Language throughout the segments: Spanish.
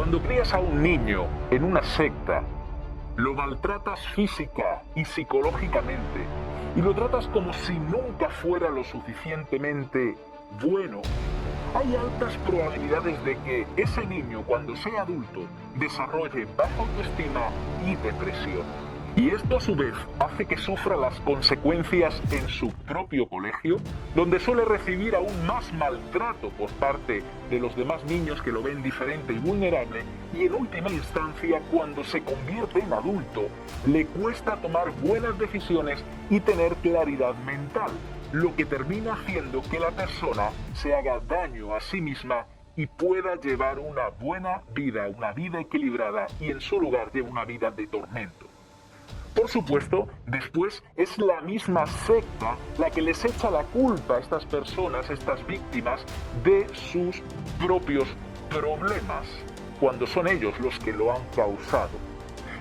Cuando crías a un niño en una secta, lo maltratas física y psicológicamente y lo tratas como si nunca fuera lo suficientemente bueno. Hay altas probabilidades de que ese niño, cuando sea adulto, desarrolle baja autoestima y depresión. Y esto a su vez hace que sufra las consecuencias en su propio colegio, donde suele recibir aún más maltrato por parte de los demás niños que lo ven diferente y vulnerable, y en última instancia, cuando se convierte en adulto, le cuesta tomar buenas decisiones y tener claridad mental, lo que termina haciendo que la persona se haga daño a sí misma y pueda llevar una buena vida, una vida equilibrada, y en su lugar lleva una vida de tormento. Por supuesto, después es la misma secta la que les echa la culpa a estas personas, estas víctimas, de sus propios problemas, cuando son ellos los que lo han causado.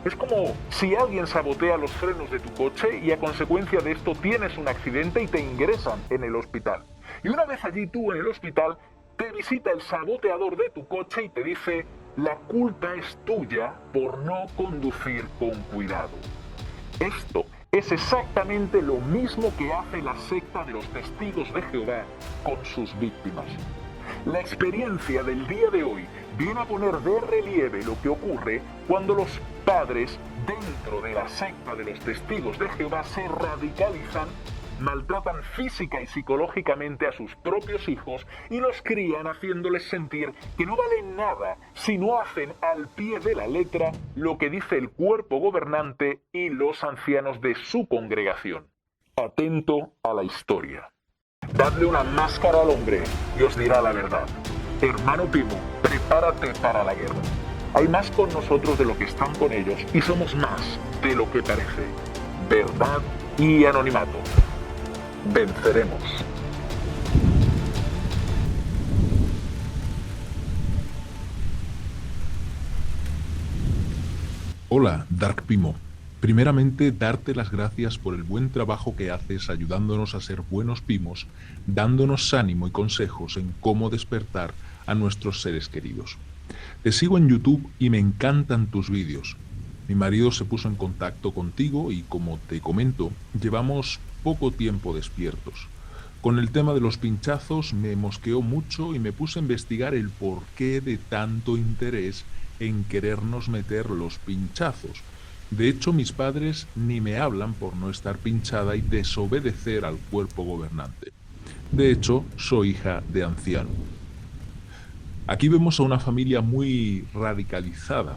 Es como si alguien sabotea los frenos de tu coche y a consecuencia de esto tienes un accidente y te ingresan en el hospital. Y una vez allí tú en el hospital, te visita el saboteador de tu coche y te dice: la culpa es tuya por no conducir con cuidado. Esto es exactamente lo mismo que hace la secta de los Testigos de Jehová con sus víctimas. La experiencia del día de hoy viene a poner de relieve lo que ocurre cuando los padres dentro de la secta de los Testigos de Jehová se radicalizan, maltratan física y psicológicamente a sus propios hijos y los crían haciéndoles sentir que no valen nada si no hacen al pie de la letra lo que dice el cuerpo gobernante y los ancianos de su congregación. Atento a la historia. Dadle una máscara al hombre y os dirá la verdad. Hermano Pimo, prepárate para la guerra. Hay más con nosotros de lo que están con ellos y somos más de lo que parece. Verdad y anonimato. Venceremos. Hola, Dark Pimo. Primeramente, darte las gracias por el buen trabajo que haces ayudándonos a ser buenos pimos, dándonos ánimo y consejos en cómo despertar a nuestros seres queridos. Te sigo en YouTube y me encantan tus vídeos. Mi marido se puso en contacto contigo y, como te comento, llevamos poco tiempo despiertos. Con el tema de los pinchazos me mosqueó mucho y me puse a investigar el porqué de tanto interés en querernos meter los pinchazos. De hecho, mis padres ni me hablan por no estar pinchada y desobedecer al cuerpo gobernante. De hecho, soy hija de anciano. Aquí vemos a una familia muy radicalizada.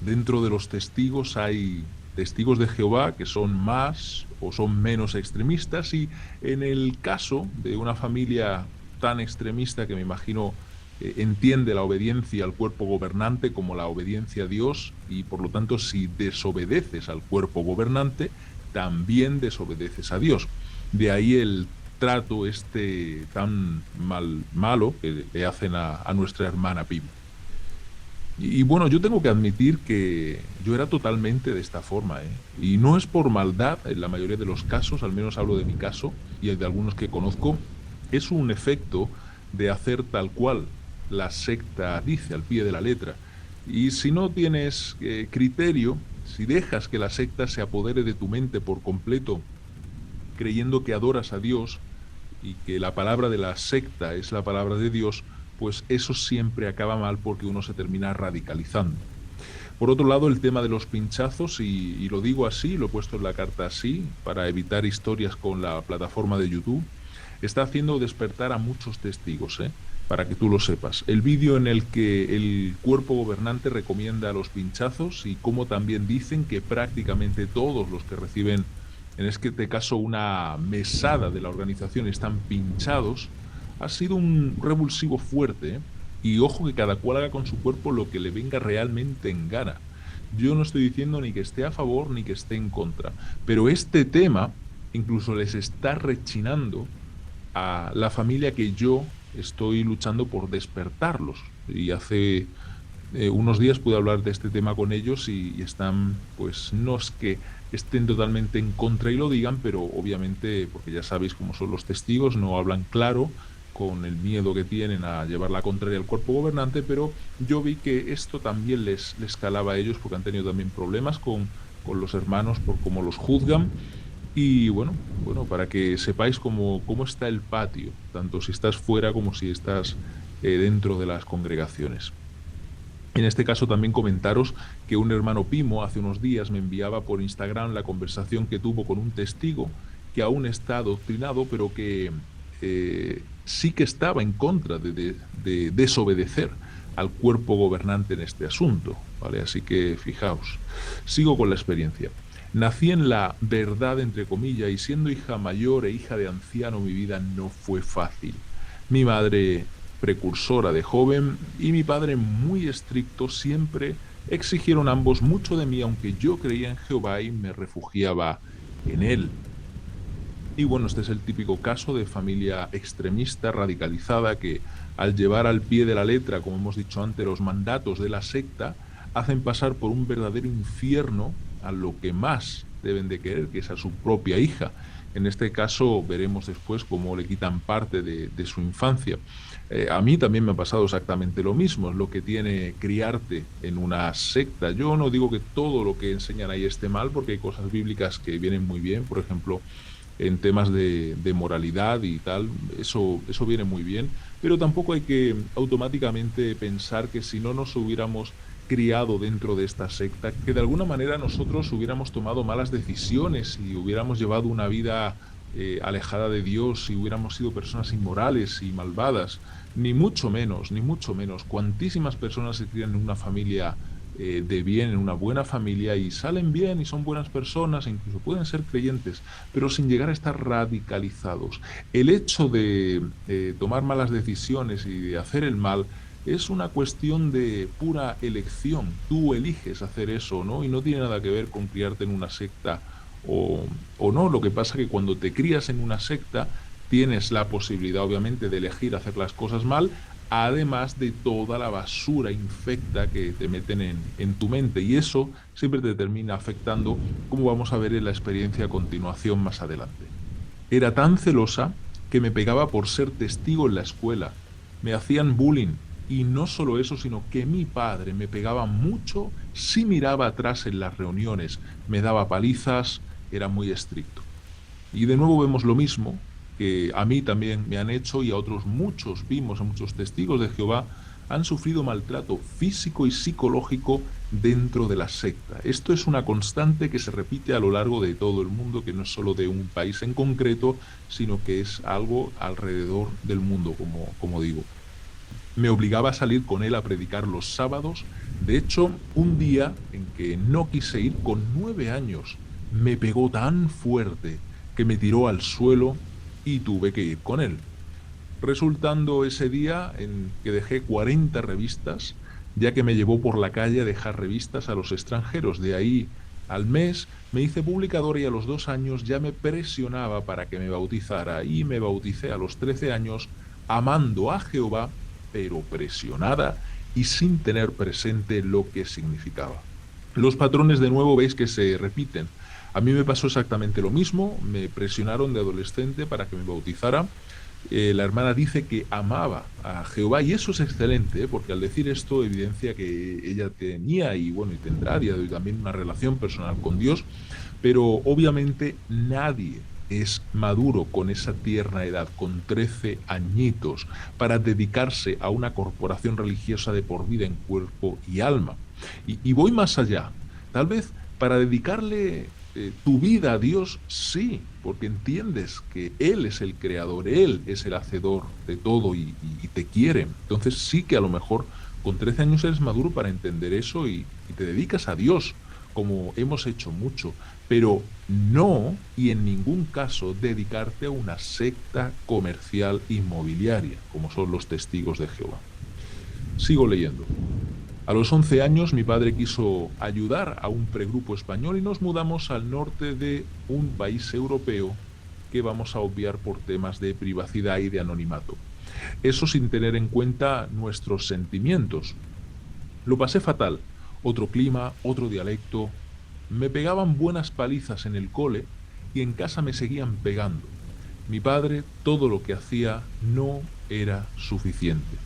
Dentro de los testigos hay testigos de Jehová que son más o son menos extremistas, y en el caso de una familia tan extremista que me imagino entiende la obediencia al cuerpo gobernante como la obediencia a Dios, y por lo tanto si desobedeces al cuerpo gobernante también desobedeces a Dios. De ahí el trato tan malo que le hacen a nuestra hermana Pim. Y bueno, yo tengo que admitir que yo era totalmente de esta forma, ¿eh? Y no es por maldad, en la mayoría de los casos, al menos hablo de mi caso y de algunos que conozco, es un efecto de hacer tal cual la secta dice, al pie de la letra. Y si no tienes criterio, si dejas que la secta se apodere de tu mente por completo, creyendo que adoras a Dios y que la palabra de la secta es la palabra de Dios, pues eso siempre acaba mal porque uno se termina radicalizando. Por otro lado, el tema de los pinchazos, y lo digo así, lo he puesto en la carta así, para evitar historias con la plataforma de YouTube, está haciendo despertar a muchos testigos, para que tú lo sepas. El vídeo en el que el cuerpo gobernante recomienda los pinchazos y cómo también dicen que prácticamente todos los que reciben, en este caso una mesada de la organización, están pinchados, ha sido un revulsivo fuerte, ¿eh? Y ojo que cada cual haga con su cuerpo lo que le venga realmente en gana. Yo no estoy diciendo ni que esté a favor ni que esté en contra, pero este tema incluso les está rechinando a la familia que yo estoy luchando por despertarlos. Y hace unos días pude hablar de este tema con ellos y están, pues no es que estén totalmente en contra y lo digan, pero obviamente, porque ya sabéis cómo son los testigos, no hablan claro con el miedo que tienen a llevar la contraria al cuerpo gobernante, pero yo vi que esto también les calaba a ellos porque han tenido también problemas con los hermanos por cómo los juzgan. Y bueno, para que sepáis cómo está el patio, tanto si estás fuera como si estás dentro de las congregaciones. En este caso también comentaros que un hermano Pimo hace unos días me enviaba por Instagram la conversación que tuvo con un testigo que aún está adoctrinado, pero que sí que estaba en contra de desobedecer al cuerpo gobernante en este asunto, ¿vale? Así que fijaos, sigo con la experiencia. Nací en la verdad, entre comillas, y siendo hija mayor e hija de anciano, mi vida no fue fácil. Mi madre precursora de joven y mi padre muy estricto siempre exigieron ambos mucho de mí, aunque yo creía en Jehová y me refugiaba en él. Y bueno, este es el típico caso de familia extremista, radicalizada, que al llevar al pie de la letra, como hemos dicho antes, los mandatos de la secta, hacen pasar por un verdadero infierno a lo que más deben de querer, que es a su propia hija. En este caso veremos después cómo le quitan parte de su infancia. A mí también me ha pasado exactamente lo mismo, es lo que tiene criarte en una secta. Yo no digo que todo lo que enseñan ahí esté mal, porque hay cosas bíblicas que vienen muy bien, por ejemplo, en temas de moralidad y tal, eso viene muy bien, pero tampoco hay que automáticamente pensar que si no nos hubiéramos criado dentro de esta secta, que de alguna manera nosotros hubiéramos tomado malas decisiones y hubiéramos llevado una vida alejada de Dios y hubiéramos sido personas inmorales y malvadas, ni mucho menos, ni mucho menos. Cuantísimas personas se crían en una familia de bien, en una buena familia y salen bien y son buenas personas, e incluso pueden ser creyentes, pero sin llegar a estar radicalizados. El hecho de tomar malas decisiones y de hacer el mal es una cuestión de pura elección. Tú eliges hacer eso, ¿no? Y no tiene nada que ver con criarte en una secta o no. Lo que pasa es que cuando te crías en una secta, tienes la posibilidad, obviamente, de elegir hacer las cosas mal, además de toda la basura infecta que te meten en tu mente. Y eso siempre te termina afectando, como vamos a ver en la experiencia a continuación más adelante. Era tan celosa que me pegaba por ser testigo en la escuela. Me hacían bullying. Y no solo eso, sino que mi padre me pegaba mucho si miraba atrás en las reuniones. Me daba palizas, era muy estricto. Y de nuevo vemos lo mismo que a mí también me han hecho y a otros muchos vimos, a muchos testigos de Jehová, han sufrido maltrato físico y psicológico dentro de la secta. Esto es una constante que se repite a lo largo de todo el mundo, que no es solo de un país en concreto, sino que es algo alrededor del mundo, como digo. Me obligaba a salir con él a predicar los sábados. De hecho, un día en que no quise ir con 9 años, me pegó tan fuerte que me tiró al suelo y tuve que ir con él. Resultando ese día en que dejé 40 revistas, ya que me llevó por la calle a dejar revistas a los extranjeros. De ahí al mes me hice publicador y a los 2 años ya me presionaba para que me bautizara y me bauticé a los 13 años amando a Jehová, pero presionada y sin tener presente lo que significaba. Los patrones de nuevo veis que se repiten. A mí me pasó exactamente lo mismo, me presionaron de adolescente para que me bautizara. La hermana dice que amaba a Jehová y eso es excelente, porque al decir esto evidencia que ella tenía y bueno, y tendrá a día de hoy también una relación personal con Dios, pero obviamente nadie es maduro con esa tierna edad, con 13 añitos, para dedicarse a una corporación religiosa de por vida en cuerpo y alma. Y voy más allá. Tal vez para dedicarle tu vida a Dios, sí, porque entiendes que Él es el creador, Él es el hacedor de todo y te quiere. Entonces sí que a lo mejor con 13 años eres maduro para entender eso y te dedicas a Dios, como hemos hecho mucho, pero no y en ningún caso dedicarte a una secta comercial inmobiliaria, como son los testigos de Jehová. Sigo leyendo. A los 11 años mi padre quiso ayudar a un pregrupo español y nos mudamos al norte de un país europeo que vamos a obviar por temas de privacidad y de anonimato. Eso sin tener en cuenta nuestros sentimientos. Lo pasé fatal. Otro clima, otro dialecto. Me pegaban buenas palizas en el cole y en casa me seguían pegando. Mi padre, todo lo que hacía no era suficiente.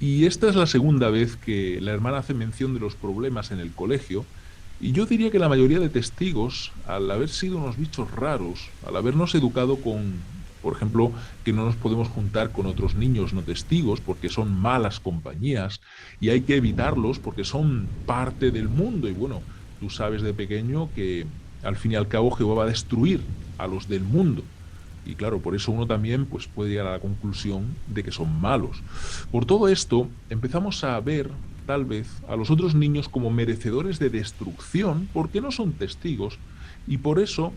Y esta es la segunda vez que la hermana hace mención de los problemas en el colegio, y yo diría que la mayoría de testigos, al haber sido unos bichos raros, al habernos educado con, por ejemplo, que no nos podemos juntar con otros niños no testigos porque son malas compañías y hay que evitarlos porque son parte del mundo, y bueno, tú sabes de pequeño que al fin y al cabo Jehová va a destruir a los del mundo. Y claro, por eso uno también pues, puede llegar a la conclusión de que son malos. Por todo esto, empezamos a ver, tal vez, a los otros niños como merecedores de destrucción porque no son testigos y por eso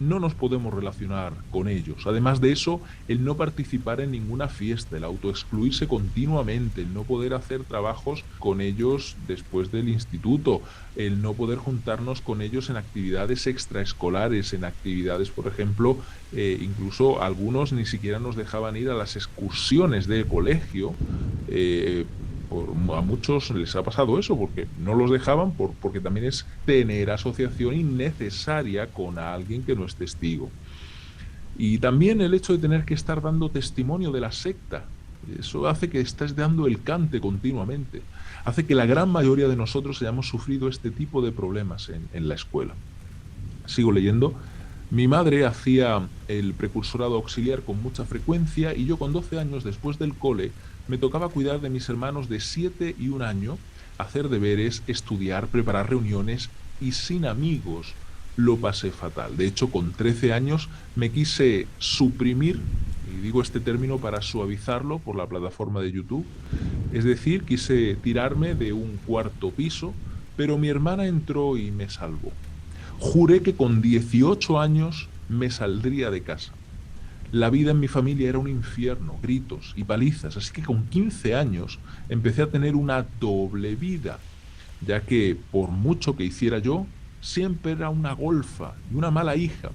no nos podemos relacionar con ellos. Además de eso, el no participar en ninguna fiesta, el autoexcluirse continuamente, el no poder hacer trabajos con ellos después del instituto, el no poder juntarnos con ellos en actividades extraescolares, en actividades, por ejemplo, incluso algunos ni siquiera nos dejaban ir a las excursiones del colegio. A muchos les ha pasado eso porque no los dejaban porque también es tener asociación innecesaria con alguien que no es testigo. Y también el hecho de tener que estar dando testimonio de la secta, eso hace que estés dando el cante continuamente, hace que la gran mayoría de nosotros hayamos sufrido este tipo de problemas en la escuela. Sigo leyendo. Mi madre hacía el precursorado auxiliar con mucha frecuencia y yo con 12 años después del cole me tocaba cuidar de mis hermanos de 7 y 1 año, hacer deberes, estudiar, preparar reuniones y sin amigos lo pasé fatal. De hecho, con 13 años me quise suprimir, y digo este término para suavizarlo por la plataforma de YouTube, es decir, quise tirarme de un cuarto piso, pero mi hermana entró y me salvó. Juré que con 18 años me saldría de casa. La vida en mi familia era un infierno, gritos y palizas, así que con 15 años empecé a tener una doble vida, ya que por mucho que hiciera yo, siempre era una golfa y una mala hija.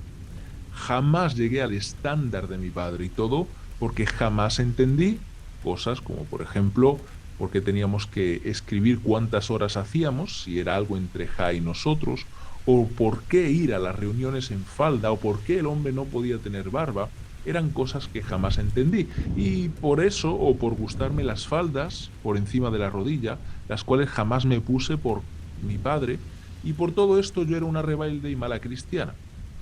Jamás llegué al estándar de mi padre y todo porque jamás entendí cosas como, por ejemplo, por qué teníamos que escribir cuántas horas hacíamos, si era algo entre Ja y nosotros, o por qué ir a las reuniones en falda, o por qué el hombre no podía tener barba. Eran cosas que jamás entendí y por eso, o por gustarme las faldas por encima de la rodilla, las cuales jamás me puse por mi padre, y por todo esto yo era una rebelde y mala cristiana.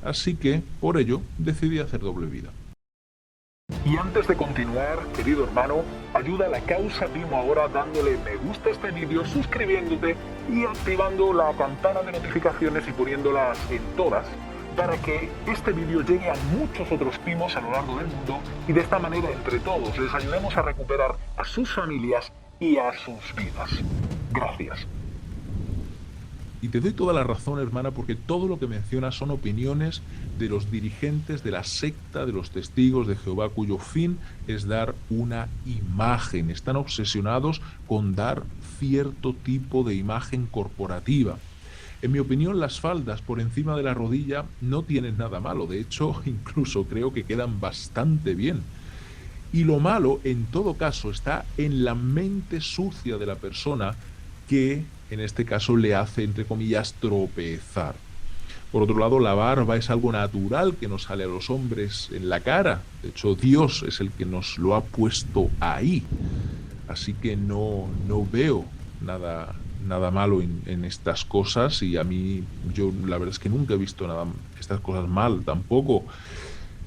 Así que, por ello, decidí hacer doble vida. Y antes de continuar, querido hermano, ayuda a la causa Pimo ahora dándole me gusta a este vídeo, suscribiéndote y activando la campana de notificaciones y poniéndolas en todas, para que este vídeo llegue a muchos otros Pimos a lo largo del mundo y de esta manera entre todos les ayudemos a recuperar a sus familias y a sus vidas. Gracias. Y te doy toda la razón, hermana, porque todo lo que mencionas son opiniones de los dirigentes de la secta de los testigos de Jehová, cuyo fin es dar una imagen. Están obsesionados con dar cierto tipo de imagen corporativa. En mi opinión, las faldas por encima de la rodilla no tienen nada malo. De hecho, incluso creo que quedan bastante bien. Y lo malo, en todo caso, está en la mente sucia de la persona que, en este caso, le hace, entre comillas, tropezar. Por otro lado, la barba es algo natural que nos sale a los hombres en la cara. De hecho, Dios es el que nos lo ha puesto ahí. Así que no veo nada malo en estas cosas, y a mí, yo la verdad es que nunca he visto estas cosas mal tampoco.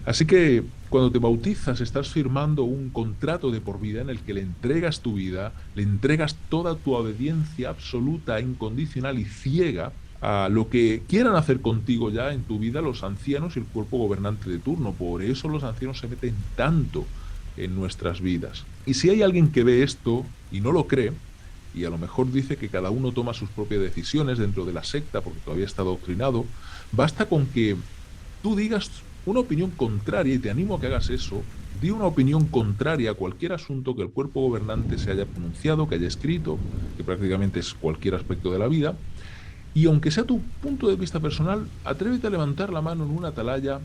Así que cuando te bautizas estás firmando un contrato de por vida en el que le entregas tu vida, le entregas toda tu obediencia absoluta, incondicional y ciega a lo que quieran hacer contigo ya en tu vida los ancianos y el cuerpo gobernante de turno. Por eso los ancianos se meten tanto en nuestras vidas. Y si hay alguien que ve esto y no lo cree, y a lo mejor dice que cada uno toma sus propias decisiones dentro de la secta porque todavía está adoctrinado, basta con que tú digas una opinión contraria, y te animo a que hagas eso. Di una opinión contraria a cualquier asunto que el cuerpo gobernante se haya pronunciado, que haya escrito, que prácticamente es cualquier aspecto de la vida, y aunque sea tu punto de vista personal, atrévete a levantar la mano en una atalaya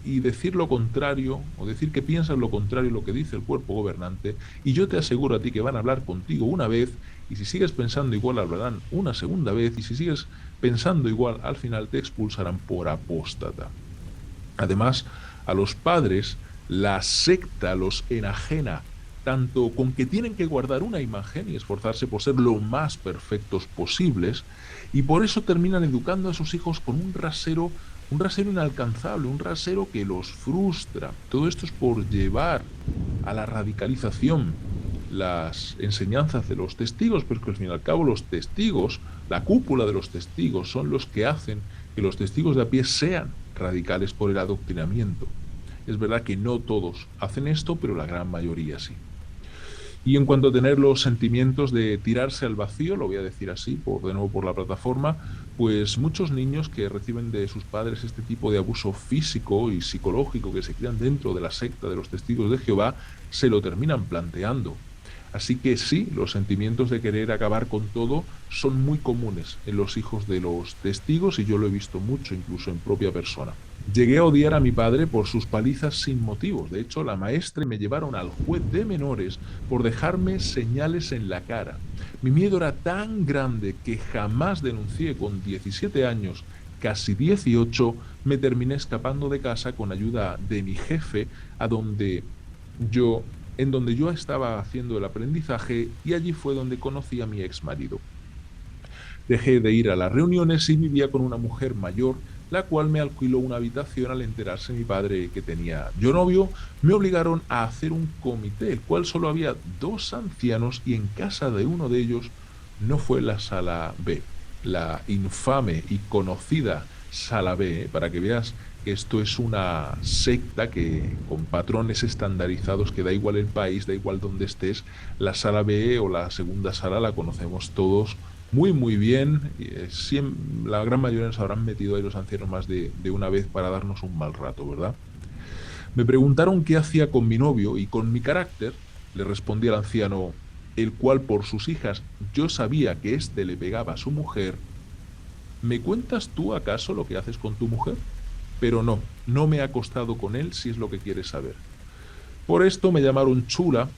y decir lo contrario, o decir que piensas lo contrario a lo que dice el cuerpo gobernante, y yo te aseguro a ti que van a hablar contigo una vez, y si sigues pensando igual hablarán una segunda vez, y si sigues pensando igual al final te expulsarán por apóstata. Además, A los padres, la secta los enajena tanto con que tienen que guardar una imagen y esforzarse por ser lo más perfectos posibles, y por eso terminan educando a sus hijos con un rasero inalcanzable, un rasero que los frustra. Todo esto es por llevar a la radicalización las enseñanzas de los testigos, pero que al fin y al cabo los testigos, la cúpula de los testigos, son los que hacen que los testigos de a pie sean radicales por el adoctrinamiento. Es verdad que no todos hacen esto, pero la gran mayoría sí. Y en cuanto a tener los sentimientos de tirarse al vacío, lo voy a decir así, de nuevo por la plataforma, pues muchos niños que reciben de sus padres este tipo de abuso físico y psicológico que se crían dentro de la secta de los testigos de Jehová, se lo terminan planteando. Así que sí, los sentimientos de querer acabar con todo son muy comunes en los hijos de los testigos y yo lo he visto mucho, incluso en propia persona. Llegué a odiar a mi padre por sus palizas sin motivos. De hecho, la maestra me llevaron al juez de menores por dejarme señales en la cara. Mi miedo era tan grande que jamás denuncié. Con 17 años, casi 18, me terminé escapando de casa con ayuda de mi jefe, en donde yo estaba haciendo el aprendizaje, y allí fue donde conocí a mi ex marido. Dejé de ir a las reuniones y vivía con una mujer mayor, la cual me alquiló una habitación al enterarse mi padre que tenía yo novio. Me obligaron a hacer un comité, el cual solo había 2 ancianos, y en casa de uno de ellos no fue la sala B, la infame y conocida sala B, para que veas que esto es una secta que con patrones estandarizados, que da igual el país, da igual donde estés, la sala B o la segunda sala la conocemos todos muy bien. La gran mayoría nos habrán metido ahí los ancianos más de una vez para darnos un mal rato, ¿verdad? Me preguntaron qué hacía con mi novio y con mi carácter. Le respondí al anciano, el cual por sus hijas yo sabía que éste le pegaba a su mujer: ¿me cuentas tú acaso lo que haces con tu mujer? Pero no me he acostado con él, si es lo que quieres saber. Por esto me llamaron chula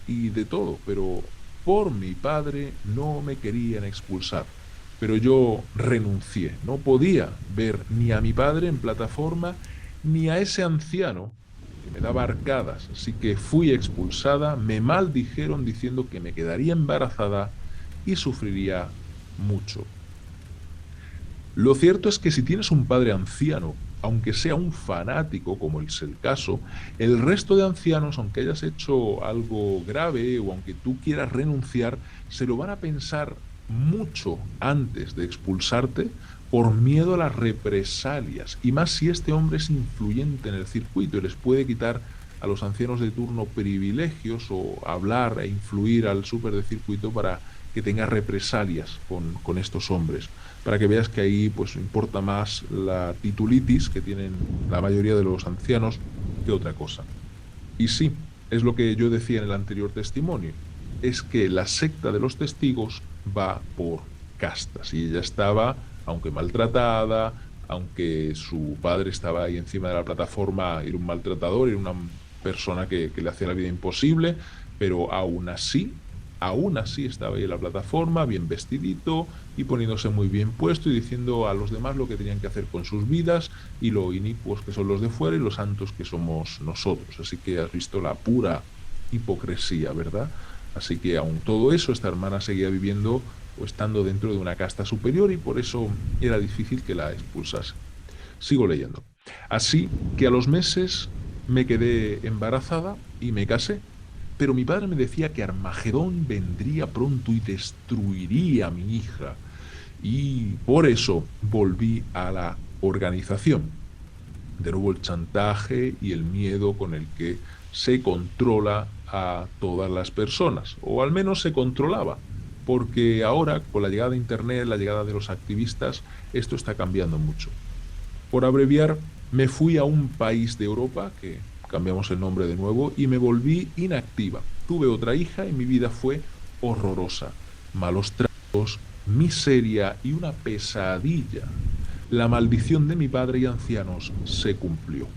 y de todo, pero por mi padre no me querían expulsar. Pero yo renuncié. No podía ver ni a mi padre en plataforma ni a ese anciano que me daba arcadas. Así que fui expulsada, me maldijeron diciendo que me quedaría embarazada y sufriría mucho. Lo cierto es que si tienes un padre anciano, aunque sea un fanático, como es el caso, el resto de ancianos, aunque hayas hecho algo grave o aunque tú quieras renunciar, se lo van a pensar mucho antes de expulsarte por miedo a las represalias. Y más si este hombre es influyente en el circuito y les puede quitar a los ancianos de turno privilegios o hablar e influir al súper de circuito para que tenga represalias con estos hombres. Para que veas que ahí pues importa más la titulitis que tienen la mayoría de los ancianos que otra cosa. Y sí, es lo que yo decía en el anterior testimonio, es que la secta de los testigos va por castas, y ella estaba, aunque maltratada, aunque su padre estaba ahí encima de la plataforma, era un maltratador, era una persona que le hacía la vida imposible, pero aún así estaba ahí en la plataforma, bien vestidito y poniéndose muy bien puesto y diciendo a los demás lo que tenían que hacer con sus vidas, y lo inicuos que son los de fuera y los santos que somos nosotros. Así que has visto la pura hipocresía, ¿verdad? Así que aun todo eso, esta hermana seguía viviendo o estando dentro de una casta superior, y por eso era difícil que la expulsase. Sigo leyendo. Así que a los meses me quedé embarazada y me casé. Pero mi padre me decía que Armagedón vendría pronto y destruiría a mi hija. Y por eso volví a la organización. De nuevo el chantaje y el miedo con el que se controla a todas las personas. O al menos se controlaba. Porque ahora, con la llegada de Internet, la llegada de los activistas, esto está cambiando mucho. Por abreviar, me fui a un país de Europa, que cambiamos el nombre de nuevo, y me volví inactiva. Tuve otra hija y mi vida fue horrorosa. Malos tratos, miseria y una pesadilla. La maldición de mi padre y ancianos se cumplió.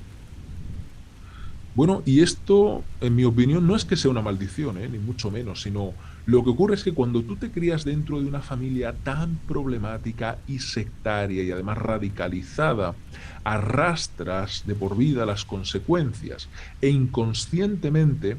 Bueno, y esto, en mi opinión, no es que sea una maldición, ni mucho menos, sino lo que ocurre es que cuando tú te crías dentro de una familia tan problemática y sectaria y además radicalizada, arrastras de por vida las consecuencias e inconscientemente,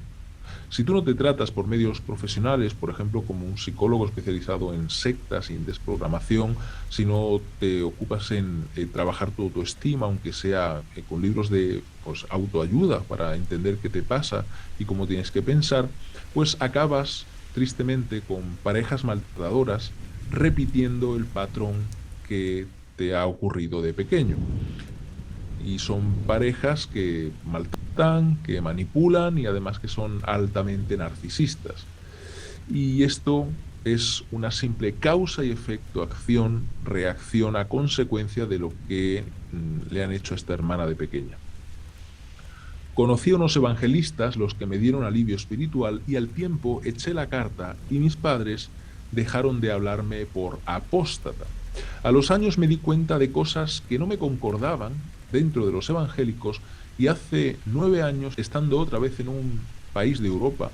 si tú no te tratas por medios profesionales, por ejemplo, como un psicólogo especializado en sectas y en desprogramación, si no te ocupas en trabajar tu autoestima, aunque sea con libros de pues, autoayuda para entender qué te pasa y cómo tienes que pensar, pues acabas tristemente con parejas maltratadoras repitiendo el patrón que te ha ocurrido de pequeño. Y son parejas que maltratan, que manipulan y además que son altamente narcisistas. Y esto es una simple causa y efecto, acción, reacción a consecuencia de lo que le han hecho a esta hermana de pequeña. Conocí a unos evangelistas, los que me dieron alivio espiritual, y al tiempo eché la carta y mis padres dejaron de hablarme por apóstata. A los años me di cuenta de cosas que no me concordaban dentro de los evangélicos y hace 9 años, estando otra vez en un país de Europa,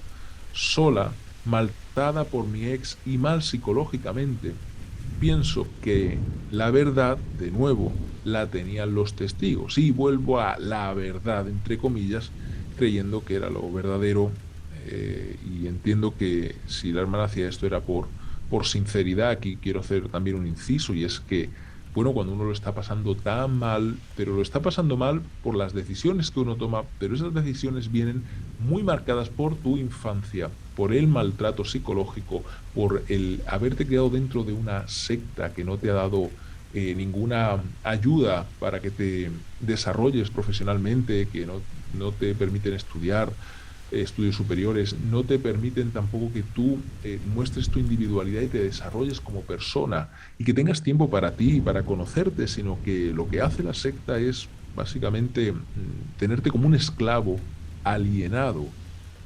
sola, maltratada por mi ex y mal psicológicamente, pienso que la verdad, de nuevo, la tenían los testigos. Y vuelvo a la verdad, entre comillas, creyendo que era lo verdadero. Y entiendo que si la hermana hacía esto era por sinceridad. Aquí quiero hacer también un inciso, y es que, bueno, cuando uno lo está pasando tan mal, pero lo está pasando mal por las decisiones que uno toma, pero esas decisiones vienen muy marcadas por tu infancia, por el maltrato psicológico, por el haberte quedado dentro de una secta que no te ha dado ninguna ayuda para que te desarrolles profesionalmente, que no te permiten estudiar estudios superiores, no te permiten tampoco que tú muestres tu individualidad y te desarrolles como persona y que tengas tiempo para ti y para conocerte, sino que lo que hace la secta es básicamente tenerte como un esclavo alienado.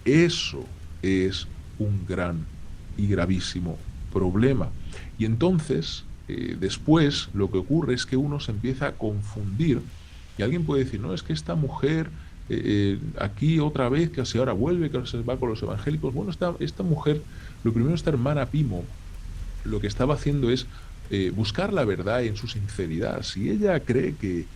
Eso es un gran y gravísimo problema. Y entonces, después, lo que ocurre es que uno se empieza a confundir y alguien puede decir, no, es que esta mujer aquí otra vez, que así ahora vuelve, que ahora se va con los evangélicos. Bueno, esta mujer, lo primero, esta hermana Pimo, lo que estaba haciendo es buscar la verdad en su sinceridad. Si ella cree que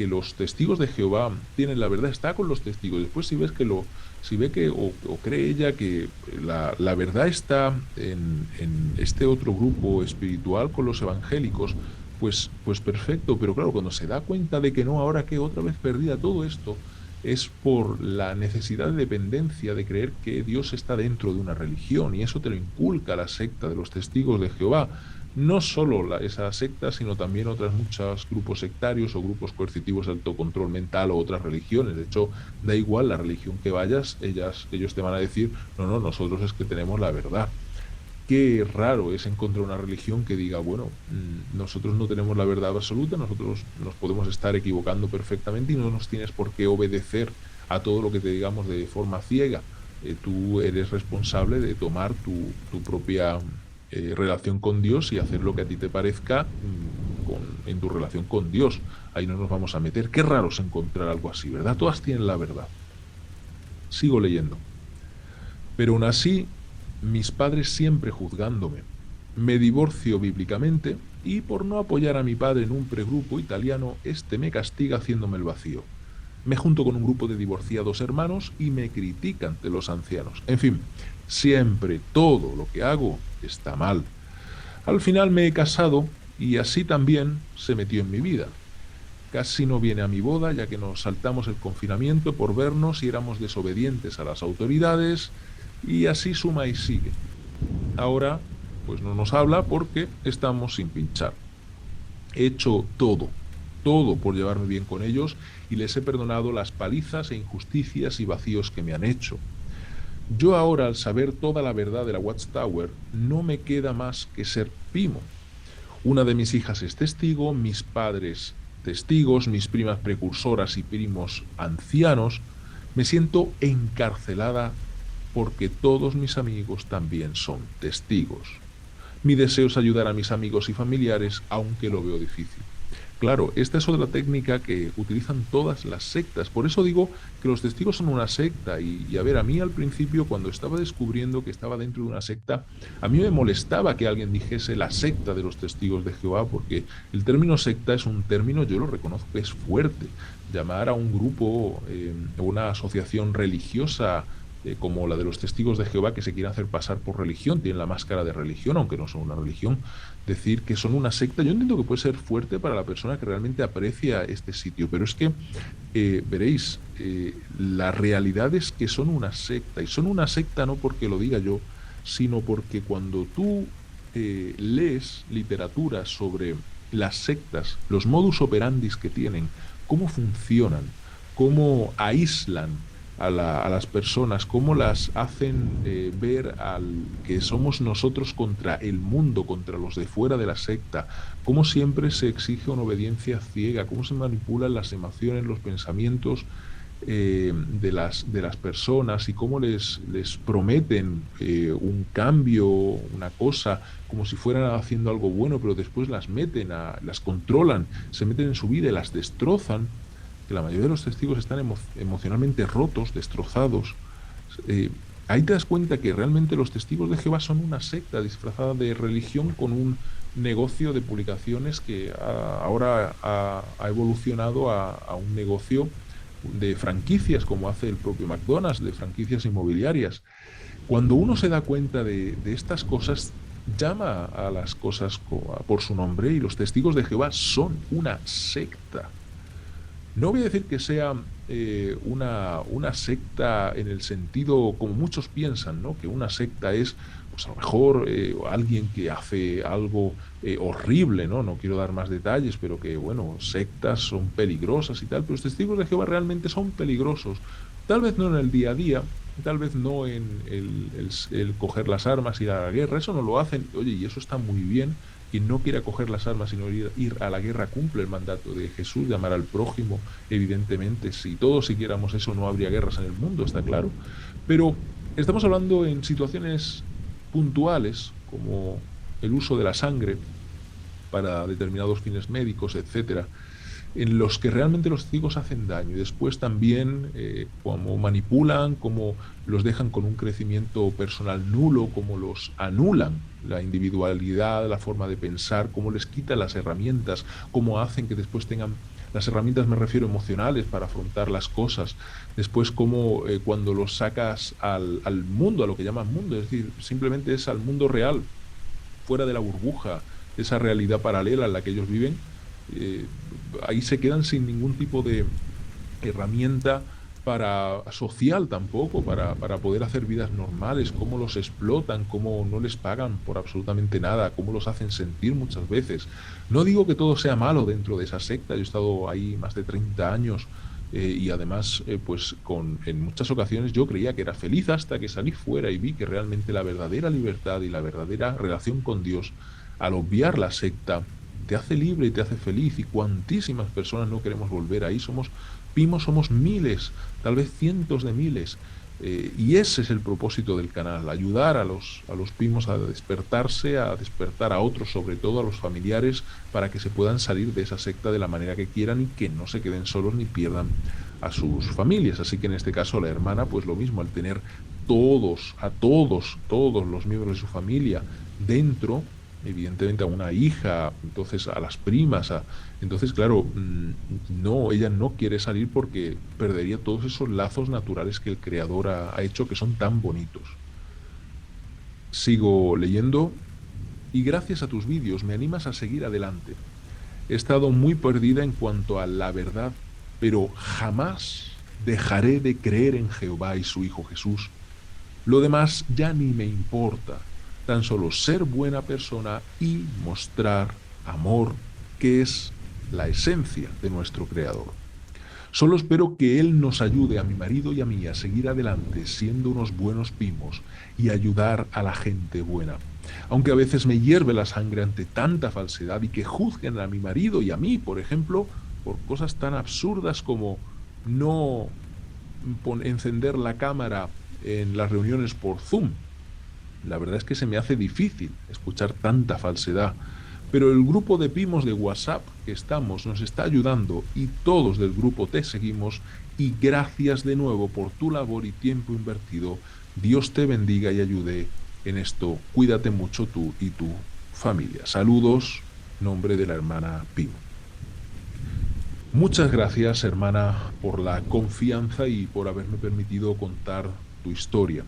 los testigos de Jehová tienen la verdad, está con los testigos. Después si ve que, o cree ella que la verdad está en este otro grupo espiritual con los evangélicos, pues perfecto. Pero claro, cuando se da cuenta de que no, ahora que otra vez perdida todo esto, es por la necesidad de dependencia de creer que Dios está dentro de una religión, y eso te lo inculca la secta de los testigos de Jehová. No solo esa secta, sino también otros muchos grupos sectarios o grupos coercitivos de alto control mental o otras religiones. De hecho, da igual la religión que vayas, ellos te van a decir, no, no, nosotros es que tenemos la verdad. Qué raro es encontrar una religión que diga, bueno, nosotros no tenemos la verdad absoluta, nosotros nos podemos estar equivocando perfectamente y no nos tienes por qué obedecer a todo lo que te digamos de forma ciega. Tú eres responsable de tomar tu propia relación con Dios y hacer lo que a ti te parezca en tu relación con Dios. Ahí no nos vamos a meter. Qué raro es encontrar algo así, ¿verdad? Todas tienen la verdad. Sigo leyendo. Pero aún así, mis padres siempre juzgándome. Me divorcio bíblicamente y por no apoyar a mi padre en un pregrupo italiano, este me castiga haciéndome el vacío. Me junto con un grupo de divorciados hermanos y me critica ante los ancianos. En fin, siempre todo lo que hago está mal. Al final me he casado y así también se metió en mi vida. Casi no viene a mi boda, ya que nos saltamos el confinamiento por vernos y éramos desobedientes a las autoridades, y así suma y sigue. Ahora, pues no nos habla porque estamos sin pinchar. He hecho todo por llevarme bien con ellos y les he perdonado las palizas e injusticias y vacíos que me han hecho. Yo ahora, al saber toda la verdad de la Watchtower, no me queda más que ser Pimo. Una de mis hijas es testigo, mis padres testigos, mis primas precursoras y primos ancianos. Me siento encarcelada porque todos mis amigos también son testigos. Mi deseo es ayudar a mis amigos y familiares, aunque lo veo difícil. Claro, esta es otra técnica que utilizan todas las sectas. Por eso digo que los testigos son una secta. Y a ver, a mí al principio, cuando estaba descubriendo que estaba dentro de una secta, a mí me molestaba que alguien dijese la secta de los testigos de Jehová, porque el término secta es un término, yo lo reconozco, que es fuerte. Llamar a un grupo, una asociación religiosa, como la de los testigos de Jehová, que se quieren hacer pasar por religión, tienen la máscara de religión, aunque no son una religión, decir que son una secta, yo entiendo que puede ser fuerte para la persona que realmente aprecia este sitio, pero es que, veréis, la realidad es que son una secta, y son una secta no porque lo diga yo, sino porque cuando tú lees literatura sobre las sectas, los modus operandis que tienen, cómo funcionan, cómo aíslan a las personas, cómo las hacen ver que somos nosotros contra el mundo, contra los de fuera de la secta, cómo siempre se exige una obediencia ciega, cómo se manipulan las emociones, los pensamientos de las personas y cómo les prometen un cambio, una cosa, como si fueran haciendo algo bueno, pero después las meten, las controlan, se meten en su vida y las destrozan, que la mayoría de los testigos están emocionalmente rotos, destrozados. Ahí te das cuenta que realmente los testigos de Jehová son una secta disfrazada de religión con un negocio de publicaciones que ahora ha evolucionado a un negocio de franquicias, como hace el propio McDonald's, de franquicias inmobiliarias. Cuando uno se da cuenta de estas cosas, llama a las cosas por su nombre, y los testigos de Jehová son una secta. No voy a decir que sea una secta en el sentido como muchos piensan, ¿no? Que una secta es, pues a lo mejor, alguien que hace algo horrible, ¿no? No quiero dar más detalles, pero que, bueno, sectas son peligrosas y tal, pero los testigos de Jehová realmente son peligrosos. Tal vez no en el día a día, tal vez no en el coger las armas y ir a la guerra, eso no lo hacen, oye, y eso está muy bien. Quien no quiera coger las armas sino ir a la guerra cumple el mandato de Jesús de amar al prójimo. Evidentemente, si todos siguiéramos eso no habría guerras en el mundo, está claro. Pero estamos hablando en situaciones puntuales, como el uso de la sangre para determinados fines médicos, etcétera, en los que realmente los testigos hacen daño, y después también cómo manipulan, cómo los dejan con un crecimiento personal nulo, cómo los anulan la individualidad, la forma de pensar, cómo les quitan las herramientas, cómo hacen que después tengan las herramientas, me refiero emocionales, para afrontar las cosas. Después cómo cuando los sacas al mundo, a lo que llaman mundo, es decir, simplemente es al mundo real, fuera de la burbuja, esa realidad paralela en la que ellos viven, eh, ahí se quedan sin ningún tipo de herramienta social tampoco, para poder hacer vidas normales, cómo los explotan, cómo no les pagan por absolutamente nada, cómo los hacen sentir muchas veces. No digo que todo sea malo dentro de esa secta, yo he estado ahí más de 30 años y además pues en muchas ocasiones yo creía que era feliz hasta que salí fuera y vi que realmente la verdadera libertad y la verdadera relación con Dios, al obviar la secta, te hace libre y te hace feliz, y cuantísimas personas no queremos volver ahí. Somos miles, tal vez cientos de miles, y ese es el propósito del canal, ayudar a los Pimos a despertarse, a despertar a otros, sobre todo a los familiares, para que se puedan salir de esa secta de la manera que quieran y que no se queden solos ni pierdan a sus familias. Así que en este caso la hermana, pues lo mismo, al tener todos los miembros de su familia dentro, evidentemente a una hija, entonces a las primas, entonces claro, no, ella no quiere salir porque perdería todos esos lazos naturales que el Creador ha hecho, que son tan bonitos. Sigo leyendo, y gracias a tus vídeos me animas a seguir adelante. He estado muy perdida en cuanto a la verdad, pero jamás dejaré de creer en Jehová y su Hijo Jesús. Lo demás ya ni me importa, tan solo ser buena persona y mostrar amor, que es la esencia de nuestro Creador. Solo espero que Él nos ayude a mi marido y a mí a seguir adelante siendo unos buenos Pimos y ayudar a la gente buena. Aunque a veces me hierve la sangre ante tanta falsedad y que juzguen a mi marido y a mí, por ejemplo, por cosas tan absurdas como no encender la cámara en las reuniones por Zoom. La verdad es que se me hace difícil escuchar tanta falsedad, Pero el grupo de primos de WhatsApp que estamos nos está ayudando y todos del grupo te seguimos y gracias de nuevo por tu labor y tiempo invertido. Dios te bendiga y ayude en esto. Cuídate mucho tú y tu familia. Saludos, nombre de la hermana Pimo. Muchas gracias, hermana, por la confianza y por haberme permitido contar tu historia.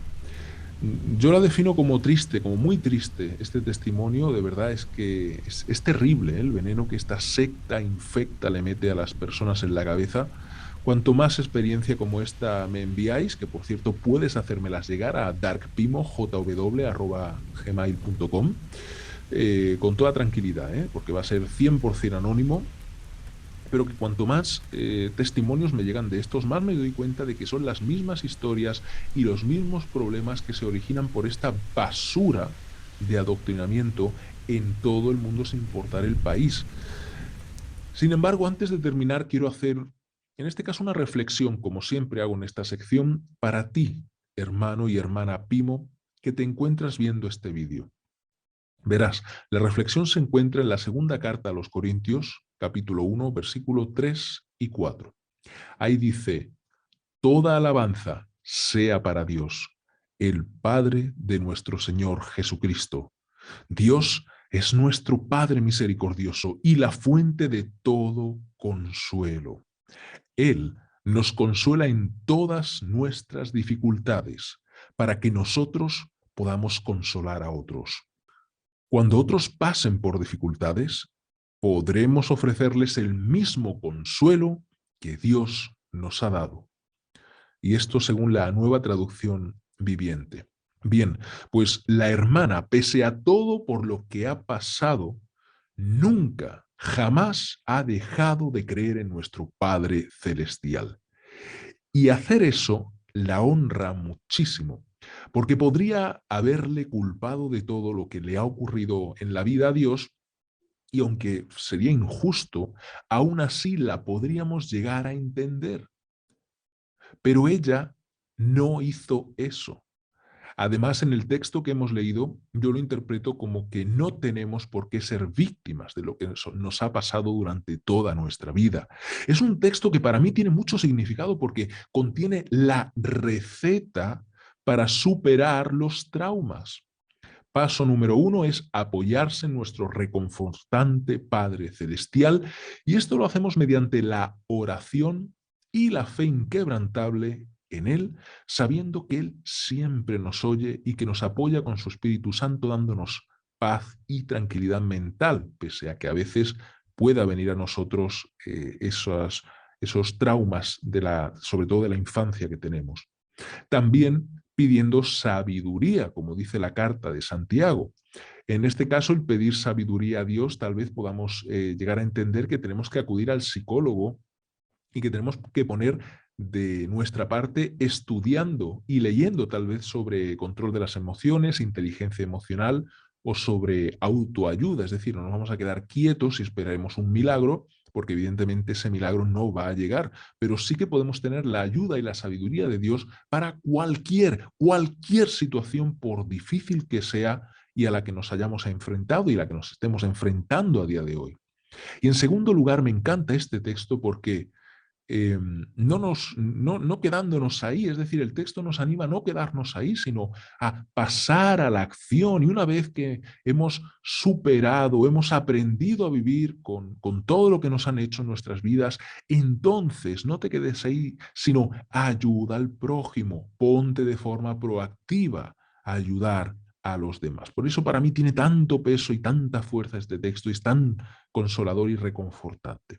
Yo la defino como triste, como muy triste. Este testimonio de verdad es que es terrible, ¿eh? El veneno que esta secta infecta le mete a las personas en la cabeza. Cuanto más experiencia como esta me enviáis, que por cierto puedes hacérmelas llegar a darkpimo@gmail.com, con toda tranquilidad, porque va a ser 100% anónimo, pero que cuanto más testimonios me llegan de estos, más me doy cuenta de que son las mismas historias y los mismos problemas que se originan por esta basura de adoctrinamiento en todo el mundo sin importar el país. Sin embargo, antes de terminar, quiero hacer, en este caso, una reflexión, como siempre hago en esta sección, para ti, hermano y hermana Pimo, que te encuentras viendo este vídeo. Verás, la reflexión se encuentra en la segunda carta a los Corintios, capítulo 1, versículo 3 y 4. Ahí dice: toda alabanza sea para Dios, el Padre de nuestro Señor Jesucristo. Dios es nuestro Padre misericordioso y la fuente de todo consuelo. Él nos consuela en todas nuestras dificultades, para que nosotros podamos consolar a otros. Cuando otros pasen por dificultades, podremos ofrecerles el mismo consuelo que Dios nos ha dado. Y esto según la Nueva Traducción Viviente. Bien, pues la hermana, pese a todo por lo que ha pasado, nunca, jamás ha dejado de creer en nuestro Padre Celestial. Y hacer eso la honra muchísimo, porque podría haberle culpado de todo lo que le ha ocurrido en la vida a Dios, y aunque sería injusto, aún así la podríamos llegar a entender. Pero ella no hizo eso. Además, en el texto que hemos leído, yo lo interpreto como que no tenemos por qué ser víctimas de lo que nos ha pasado durante toda nuestra vida. Es un texto que para mí tiene mucho significado porque contiene la receta para superar los traumas. Paso número 1 es apoyarse en nuestro reconfortante Padre Celestial, y esto lo hacemos mediante la oración y la fe inquebrantable en Él, sabiendo que Él siempre nos oye y que nos apoya con su Espíritu Santo, dándonos paz y tranquilidad mental, pese a que a veces pueda venir a nosotros esos traumas, sobre todo de la infancia que tenemos. También pidiendo sabiduría, como dice la carta de Santiago. En este caso, el pedir sabiduría a Dios, tal vez podamos llegar a entender que tenemos que acudir al psicólogo y que tenemos que poner de nuestra parte estudiando y leyendo tal vez sobre control de las emociones, inteligencia emocional o sobre autoayuda. Es decir, no nos vamos a quedar quietos y esperaremos un milagro, porque evidentemente ese milagro no va a llegar, pero sí que podemos tener la ayuda y la sabiduría de Dios para cualquier situación, por difícil que sea y a la que nos hayamos enfrentado y a la que nos estemos enfrentando a día de hoy. Y en segundo lugar, me encanta este texto porque no quedándonos ahí, es decir, el texto nos anima a no quedarnos ahí, sino a pasar a la acción. Y una vez que hemos superado, hemos aprendido a vivir con todo lo que nos han hecho en nuestras vidas, entonces no te quedes ahí, sino ayuda al prójimo, ponte de forma proactiva a ayudar a los demás. Por eso para mí tiene tanto peso y tanta fuerza este texto, y es tan consolador y reconfortante.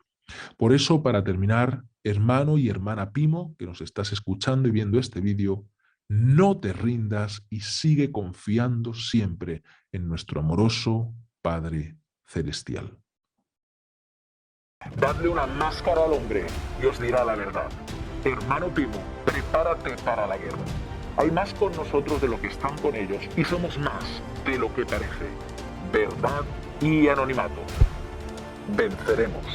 Por eso, para terminar, hermano y hermana Pimo, que nos estás escuchando y viendo este vídeo, no te rindas y sigue confiando siempre en nuestro amoroso Padre Celestial. Dadle una máscara al hombre y os dirá la verdad. Hermano Pimo, prepárate para la guerra. Hay más con nosotros de lo que están con ellos, y somos más de lo que parece. Verdad y anonimato. Venceremos.